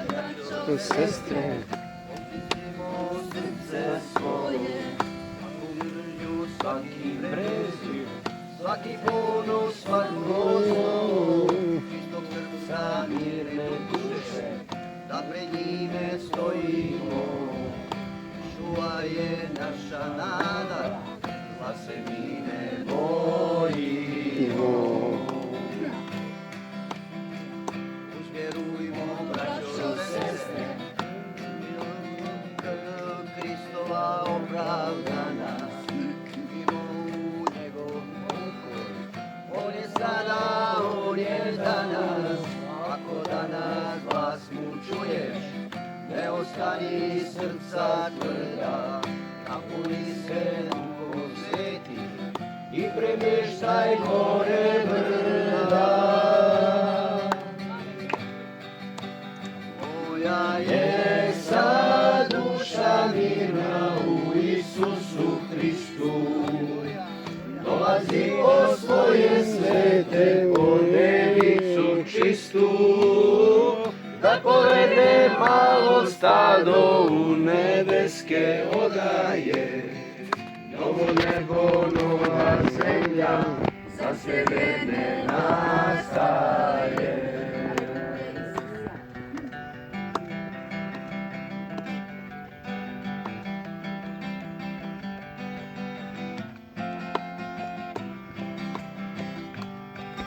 braćo, sestre, očistimo srce svoje, svaku mržnju, svaki prezir, svaki ponos, svako zlo, čistog srca, mirne duše, da pred njime stojimo. Išua je naša nada, zla se mi ne bojimo. Uzvjerujmo, braćo, sestre, krv Kristova opravda nas, živimo u njegov pokoj. On je sada, on je danas, ako danas glas mu čuješ, ne ostani srca tvrda, napuni se Duhom Svetim i premještaj gore brda. Moja je sad duša mirna u Isusu Hristu, dolazi po svoje svete, po devicu čistu, da povede malo stado u nebeske odaje. Novo nebo, nova zemlja, za sebe ne nastaje.